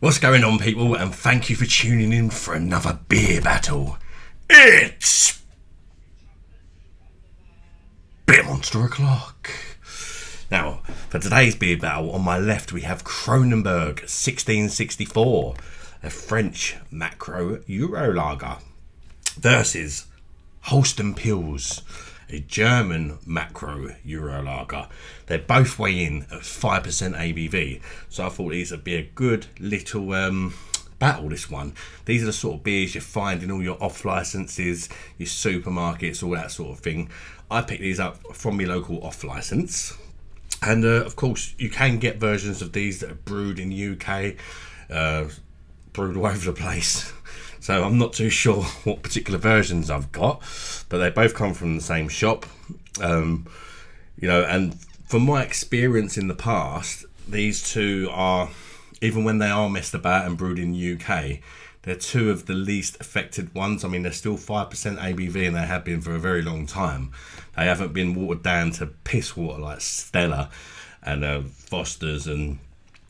What's going on, people, and thank you for tuning in for another beer battle. It's Beer Monster O'Clock. Now, for today's beer battle, on my left we have Kronenbourg 1664, a French macro Euro lager, versus Holsten Pils, a German macro Euro lager. They both weigh in at 5% ABV, so I thought these would be a good little battle, this one. These are the sort of beers you find in all your off licenses, your supermarkets, all that sort of thing. I picked these up from my local off license, and of course you can get versions of these that are brewed in the UK, brewed all over the place. So I'm not too sure what particular versions I've got, but they both come from the same shop. And from my experience in the past, these two are, even when they are messed about and brewed in the UK, they're two of the least affected ones. I mean, they're still 5% ABV, and they have been for a very long time. They haven't been watered down to piss water like Stella and Foster's and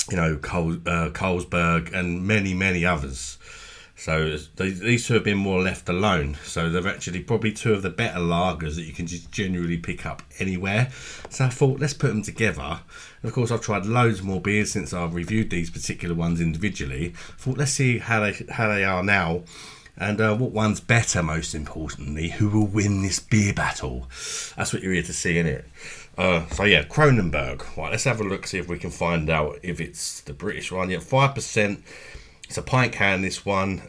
Carlsberg and many others. So these two have been more left alone. So they're actually probably two of the better lagers that you can just generally pick up anywhere. So I thought, let's put them together. And of course, I've tried loads more beers since I've reviewed these particular ones individually. I thought, let's see how they are now, and what one's better. Most importantly, who will win this beer battle? That's what you're here to see, innit? So yeah, Kronenbourg. Right, let's have a look, see if we can find out if it's the British one. Yeah, 5%. It's a pint can, this one.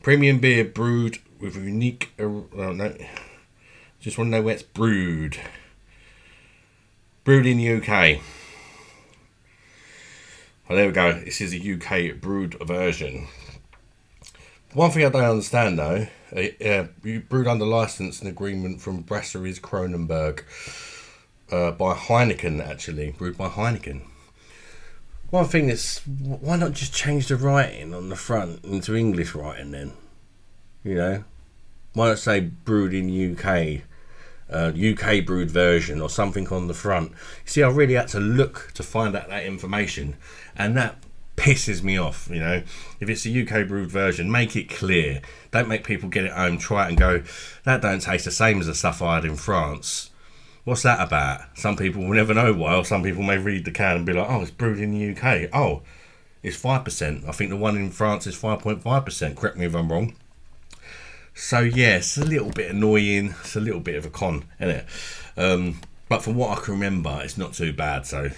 Premium beer brewed with a unique... no. Just want to know where it's brewed. Brewed in the UK. Oh, there we go. This is a UK brewed version. One thing I don't understand, though, brewed under license and agreement from Brasseries Kronenbourg by Heineken, actually. Brewed by Heineken. One thing is, why not just change the writing on the front into English writing then? You know? Why not say brewed in UK, UK brewed version or something on the front? You see, I really had to look to find out that information, and that pisses me off, you know? If it's a UK brewed version, make it clear. Don't make people get it home, try it and go, that don't taste the same as the stuff I had in France. What's that about? Some people will never know why, or some people may read the can and be like, oh, it's brewed in the UK. Oh, it's 5%. I think the one in France is 5.5%. Correct me if I'm wrong. So, yeah, it's a little bit annoying. It's a little bit of a con, isn't it? But from what I can remember, it's not too bad. So,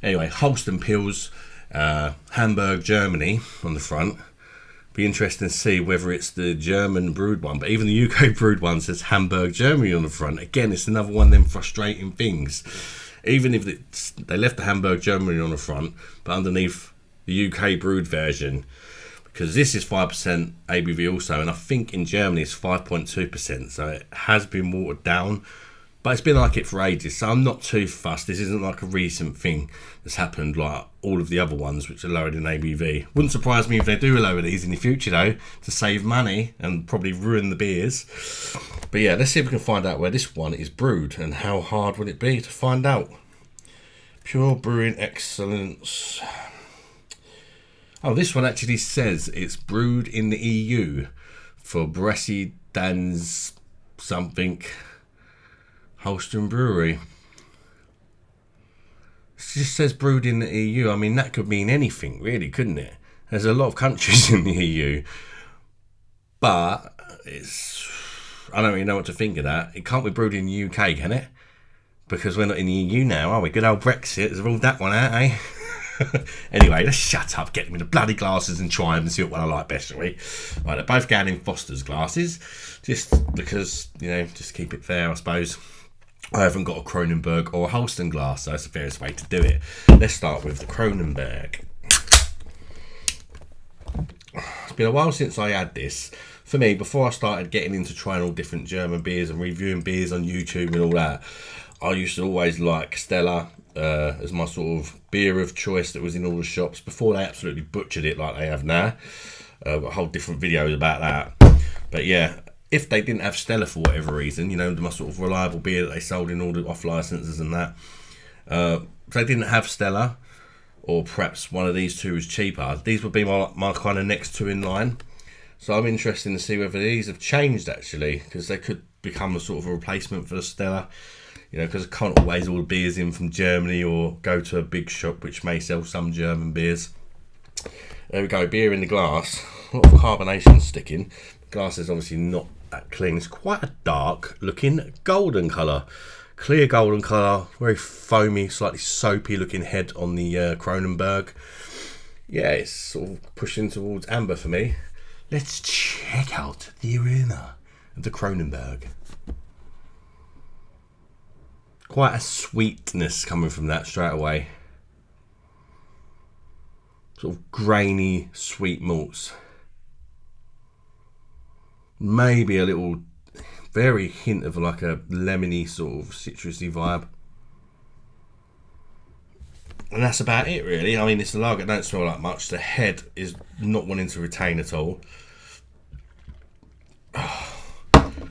anyway, Holsten Pils, Hamburg, Germany on the front. Be interesting to see whether it's the German brewed one, but even the UK brewed one says Hamburg, Germany on the front. Again, it's another one of them frustrating things. Even if they left the Hamburg, Germany on the front, but underneath the UK brewed version, because this is 5% ABV also, and I think in Germany it's 5.2%, so it has been watered down. But it's been like it for ages, so I'm not too fussed. This isn't like a recent thing that's happened like all of the other ones which are lowered in ABV. Wouldn't surprise me if they do lower these in the future though, to save money and probably ruin the beers. But yeah, let's see if we can find out where this one is brewed and how hard would it be to find out. Pure brewing excellence. Oh, this one actually says it's brewed in the EU for Bressy Dans something. Holsten Brewery. It just says brewed in the EU. I mean, that could mean anything, really, couldn't it? There's a lot of countries in the EU, but I don't really know what to think of that. It can't be brewed in the UK, can it? Because we're not in the EU now, are we? Good old Brexit has ruled that one out, eh? Anyway, let's shut up, get me the bloody glasses and try them and see what one I like best, shall we? Right, they're both going in Foster's glasses, just because, just keep it fair, I suppose. I haven't got a Kronenbourg or a Holsten glass, so that's the fairest way to do it. Let's start with the Kronenbourg. It's been a while since I had this. For me, before I started getting into trying all different German beers and reviewing beers on YouTube and all that, I used to always like Stella as my sort of beer of choice that was in all the shops before they absolutely butchered it like they have now. Got a whole different videos about that. But yeah, if they didn't have Stella for whatever reason, my sort of reliable beer that they sold in all the off licenses and that, if they didn't have Stella, or perhaps one of these two is cheaper. These would be my kind of next two in line. So I'm interested to see whether these have changed actually, because they could become a sort of a replacement for the Stella. You know, because I can't always order beers in from Germany or go to a big shop which may sell some German beers. There we go, beer in the glass. A lot of carbonation sticking. The glass is obviously not that clean. It's quite a dark looking golden colour. Clear golden colour, very foamy, slightly soapy looking head on the Kronenbourg. Yeah, it's sort of pushing towards amber for me. Let's check out the aroma of the Kronenbourg. Quite a sweetness coming from that straight away. Sort of grainy, sweet malts. Maybe a little, very hint of like a lemony sort of citrusy vibe. And that's about it really. I mean, it's a lager, don't smell like much. The head is not wanting to retain at all.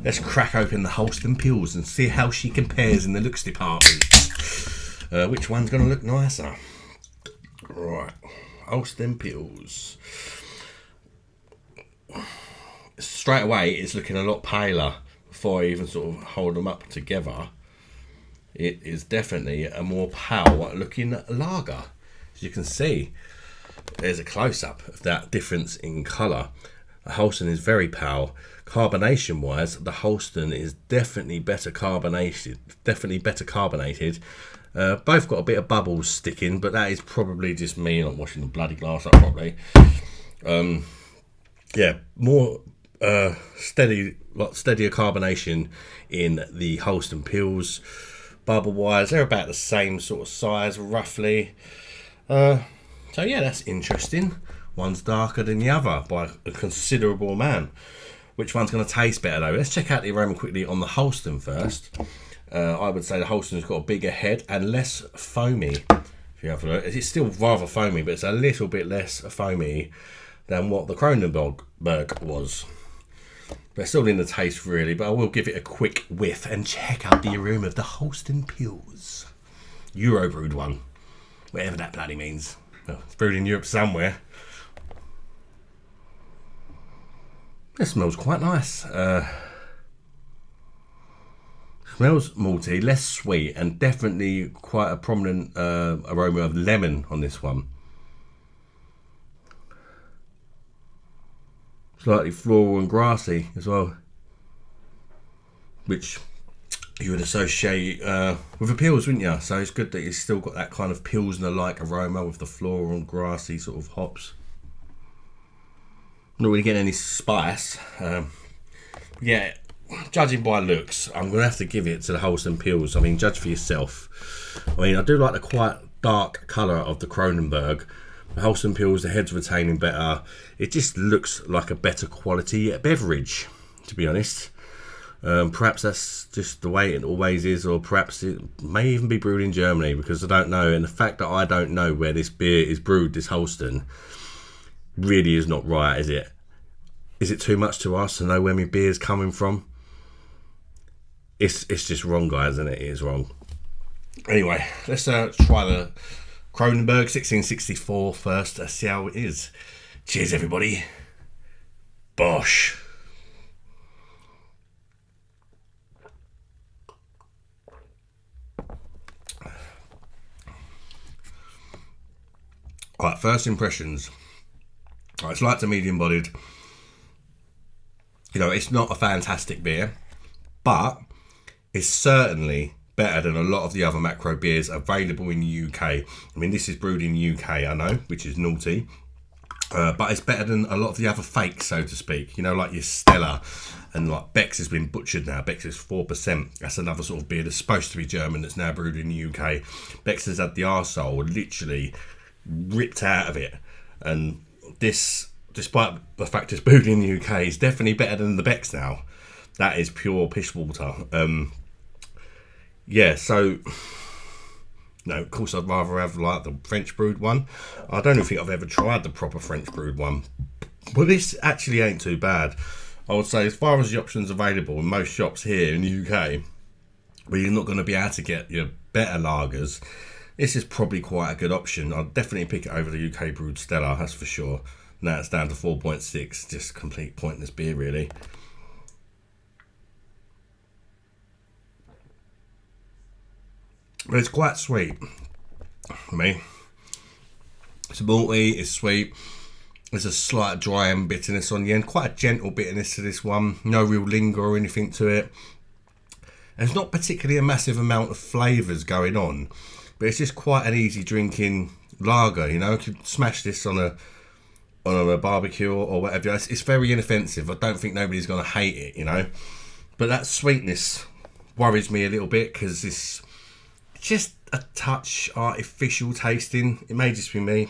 Let's crack open the Holsten Pils and see how she compares in the looks department. Which one's going to look nicer? Right, Holsten Pils. Straight away, it's looking a lot paler before I even sort of hold them up together. It is definitely a more pale looking lager. As you can see, there's a close-up of that difference in colour. The Holsten is very pale. Carbonation wise, the Holsten is definitely better carbonated. Both got a bit of bubbles sticking, but that is probably just me not washing the bloody glass up properly. Yeah, more steadier carbonation in the Holsten Pils. Bubble wise, they're about the same sort of size roughly. So yeah, that's interesting. One's darker than the other by a considerable amount. Which one's going to taste better though? Let's check out the aroma quickly on the Holsten first. I would say the Holsten's got a bigger head and less foamy. If you have a look, it's still rather foamy, but it's a little bit less foamy than what the Kronenbourg was. They're still in the taste really, but I will give it a quick whiff and check out the aroma of the Holsten Pils. Euro brewed one, whatever that bloody means. Well, it's brewed in Europe somewhere. It smells quite nice. Smells malty, less sweet, and definitely quite a prominent aroma of lemon on this one. Slightly floral and grassy as well, which you would associate with the Pils, wouldn't you? So it's good that it's still got that kind of Pilsner-like aroma with the floral and grassy sort of hops. Not really getting any spice. Yeah, judging by looks, I'm going to have to give it to the Holsten Pils. I mean, judge for yourself. I mean, I do like the quite dark colour of the Kronenbourg. The Holsten Pils, the head's retaining better. It just looks like a better quality beverage, to be honest. Perhaps that's just the way it always is, or perhaps it may even be brewed in Germany, because I don't know. And the fact that I don't know where this beer is brewed, this Holsten, really is not right, is it? Is it too much to ask to know where my beer's coming from? It's just wrong, guys, isn't it? It is wrong. Anyway, let's try the Kronenbourg 1664 first. Let's see how it is. Cheers, everybody. Bosh. Alright, first impressions. It's light to medium bodied. You know, it's not a fantastic beer, but it's certainly better than a lot of the other macro beers available in the UK. I mean, this is brewed in the UK, I know, which is naughty. But it's better than a lot of the other fakes, so to speak. You know, like your Stella, and like Beck's has been butchered now. Beck's is 4%. That's another sort of beer that's supposed to be German that's now brewed in the UK. Beck's has had the arsehole literally ripped out of it. And this, despite the fact it's brewed in the UK, is definitely better than the Beck's now. That is pure piss water. Yeah, so no, of course I'd rather have like the French brewed one. I don't think I've ever tried the proper French brewed one, but this actually ain't too bad. I would say, as far as the options available in most shops here in the UK, where you're not going to be able to get your better lagers, This is probably quite a good option. I'll definitely pick it over the UK brewed Stella, that's for sure. Now it's down to 4.6, just complete pointless beer really. But it's quite sweet for me. It's malty, it's sweet. There's a slight dry and bitterness on the end. Quite a gentle bitterness to this one. No real linger or anything to it. There's not particularly a massive amount of flavours going on, but it's just quite an easy drinking lager. You know, you could smash this on a barbecue or whatever. It's very inoffensive. I don't think nobody's going to hate it, you know. But that sweetness worries me a little bit because it's just a touch artificial tasting. It may just be me.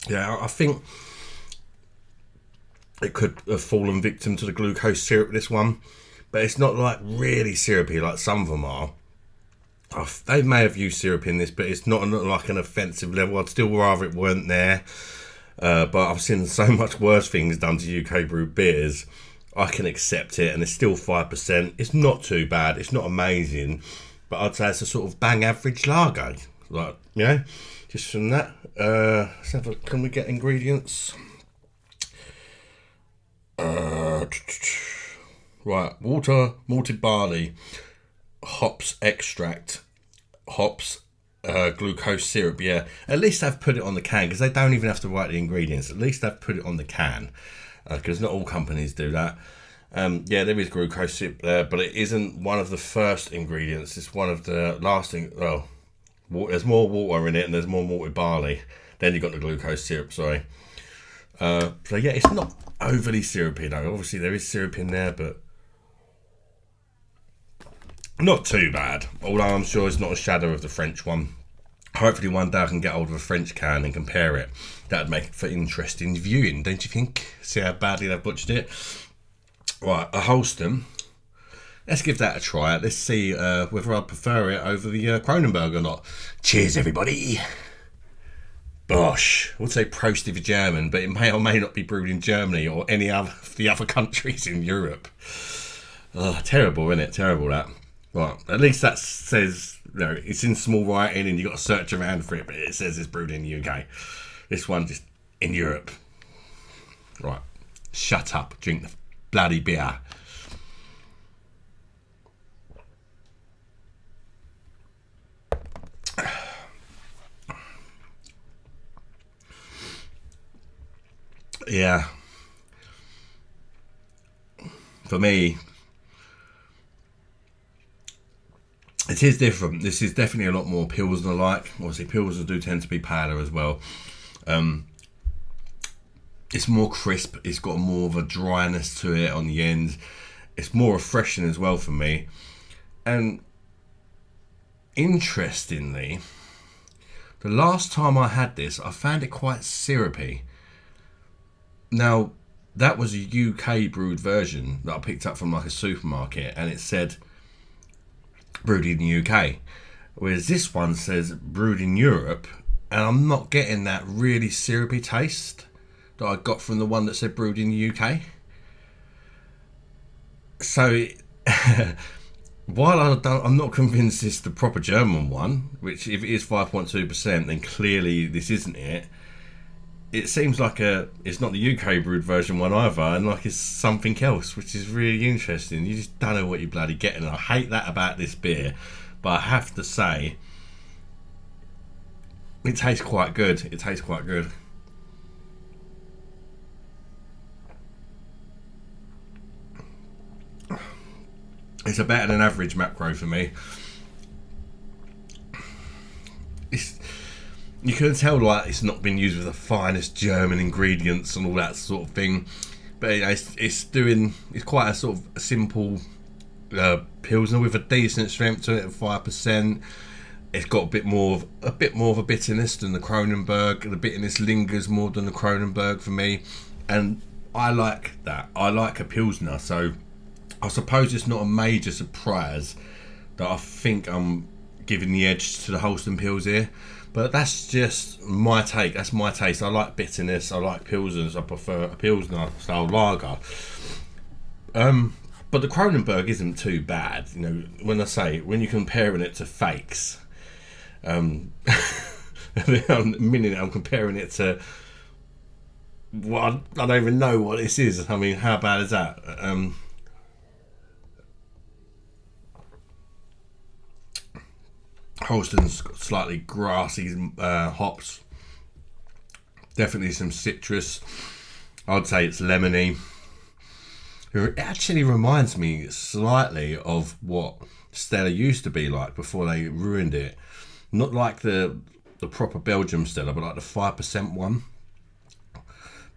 Yeah, I think it could have fallen victim to the glucose syrup, this one. But it's not like really syrupy like some of them are. They may have used syrup in this, but it's not like an offensive level. I'd still rather it weren't there. But I've seen so much worse things done to UK brewed beers. I can accept it, and it's still 5%. It's not too bad. It's not amazing. But I'd say it's a sort of bang average lager. Like, you know, just from that. Let's have a, can we get ingredients? Right, water, malted barley, hops extract, hops, glucose syrup. Yeah, at least they've put it on the can, because they don't even have to write the ingredients. At least they've put it on the can, because not all companies do that. Yeah, there is glucose syrup there, but it isn't one of the first ingredients. It's one of the last. Well, there's more water in it, and there's more malted barley. Then you've got the glucose syrup. Sorry. So yeah, it's not overly syrupy though. Obviously there is syrup in there, but not too bad. Although I'm sure it's not a shadow of the French one. Hopefully one day I can get hold of a French can and compare it. That'd make it for interesting viewing, don't you think? See how badly they've butchered it. Right, a Holsten. Let's give that a try. Let's see whether I prefer it over the Kronenbourg or not. Cheers, everybody. Bosh. I would say Prost if you're German, but it may or may not be brewed in Germany or any of the other countries in Europe. Oh, terrible, isn't it? Terrible, that. Right, at least that says, you know, it's in small writing and you've got to search around for it, but it says it's brewed in the UK. This one just in Europe. Right, shut up, drink the bloody beer. Yeah. For me, it is different. This is definitely a lot more Pilsner-like. Obviously, Pilsner do tend to be paler as well. It's more crisp. It's got more of a dryness to it on the end. It's more refreshing as well for me. And interestingly, the last time I had this, I found it quite syrupy. Now, that was a UK brewed version that I picked up from like a supermarket, and it said brewed in the UK, whereas this one says brewed in Europe, and I'm not getting that really syrupy taste that I got from the one that said brewed in the UK. So while I'm not convinced it's the proper German one, which if it is 5.2%, then clearly this isn't it. It seems like it's not the UK brewed version one either, and like it's something else, which is really interesting. You just don't know what you're bloody getting. I hate that about this beer, but I have to say, it tastes quite good. It tastes quite good. It's a better than average macro for me. You can tell like it's not been used with the finest German ingredients and all that sort of thing, but you know, it's quite a sort of a simple Pilsner with a decent strength to it at 5%. It's got a bit more of a bitterness than the Kronenbourg. The bitterness lingers more than the Kronenbourg for me, and I like that. I like a Pilsner, so I suppose it's not a major surprise that I think I'm giving the edge to the Holsten Pils here. But that's just my take. That's my taste. I like bitterness. I like Pilsners. I prefer a Pilsner style lager. But the Kronenbourg isn't too bad, you know. When you're comparing it to fakes, I'm comparing it to what I don't even know what this is. I mean, how bad is that? Holsten's got slightly grassy hops, definitely some citrus. I'd say it's lemony. It actually reminds me slightly of what Stella used to be like before they ruined it. Not like the proper Belgium Stella, but like the 5% one.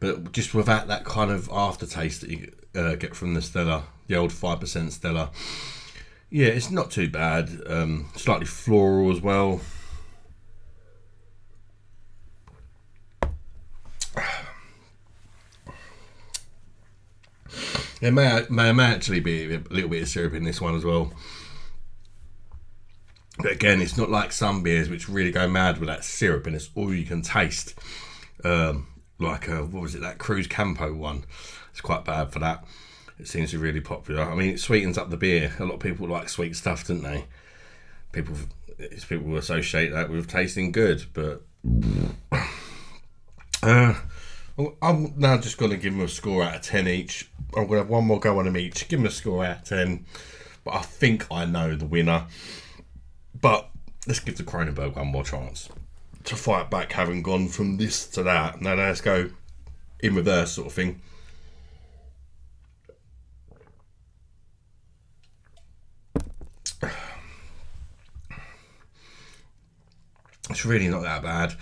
But just without that kind of aftertaste that you get from the Stella, the old 5% Stella. Yeah, it's not too bad. Slightly floral as well. There may actually be a little bit of syrup in this one as well. But again, it's not like some beers which really go mad with that syrup and it's all you can taste. Like, what was it, that Cruz Campo one? It's quite bad for that. It seems to be really popular. I mean, it sweetens up the beer. A lot of people like sweet stuff, don't they? People associate that with tasting good, but I'm now just going to give them a score out of 10 each. I'm going to have one more go on them each. Give them a score out of 10. But I think I know the winner. But let's give the Kronenbourg one more chance to fight back, having gone from this to that. Now let's go in reverse sort of thing. It's really not that bad.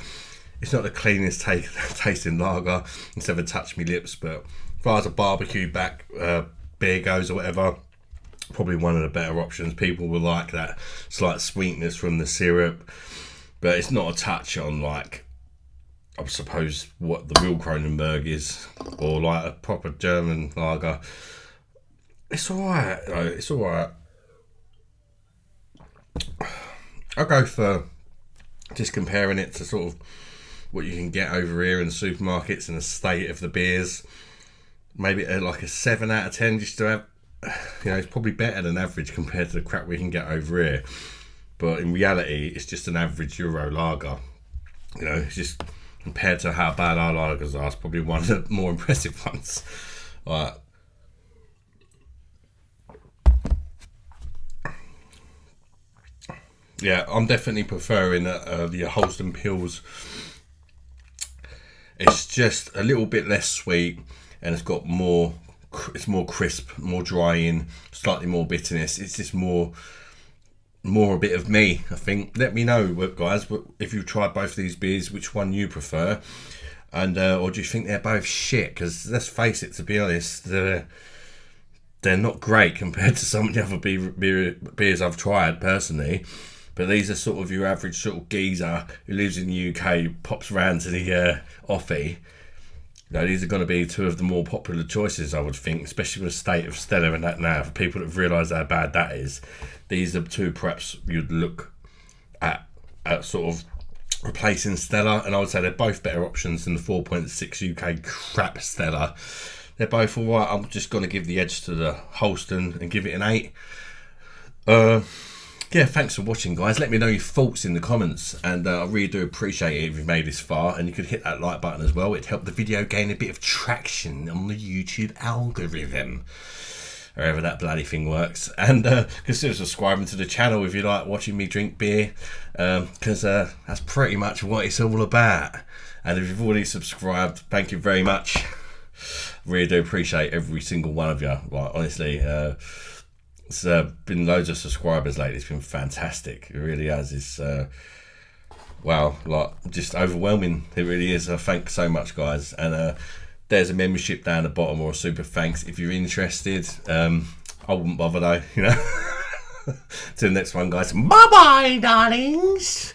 It's not the cleanest tasting lager. It's never touched me lips, but as far as a barbecue back beer goes or whatever, probably one of the better options. People will like that slight sweetness from the syrup, but it's not a touch on, like, I suppose what the real Kronenbourg is, or like a proper German lager. It's alright. It's alright. I'll go for just comparing it to sort of what you can get over here in the supermarkets and the state of the beers. Maybe like a 7 out of 10, just to have, you know, it's probably better than average compared to the crap we can get over here. But in reality, it's just an average Euro lager. You know, it's just compared to how bad our lagers are, it's probably one of the more impressive ones. Like, yeah, I'm definitely preferring the Holsten Pils. It's just a little bit less sweet, and it's got more. It's more crisp, more drying, slightly more bitterness. It's just more a bit of me, I think. Let me know, guys, if you've tried both of these beers, which one you prefer, and or do you think they're both shit? Because let's face it, to be honest, they're not great compared to some of the other beers I've tried personally. But these are sort of your average sort of geezer who lives in the UK, pops around to the offie. You know, these are going to be two of the more popular choices, I would think, especially with the state of Stella and that now. For people that realise how bad that is, these are two perhaps you'd look at sort of replacing Stella, and I would say they're both better options than the 4.6 UK crap Stella. They're both alright. I'm just going to give the edge to the Holsten and give it an 8. Yeah, thanks for watching, guys. Let me know your thoughts in the comments, and I really do appreciate it if you've made this far, and you could hit that like button as well. It'd help the video gain a bit of traction on the YouTube algorithm, however that bloody thing works. And consider subscribing to the channel if you like watching me drink beer, because that's pretty much what it's all about. And if you've already subscribed, thank you very much. Really do appreciate every single one of you. Like, honestly, it's been loads of subscribers lately. It's been fantastic. It really has. It's wow, like, just overwhelming. It really is. Thanks so much, guys. And there's a membership down the bottom, or a super thanks if you're interested. I wouldn't bother though, you know. Till the next one, guys. Bye bye, darlings.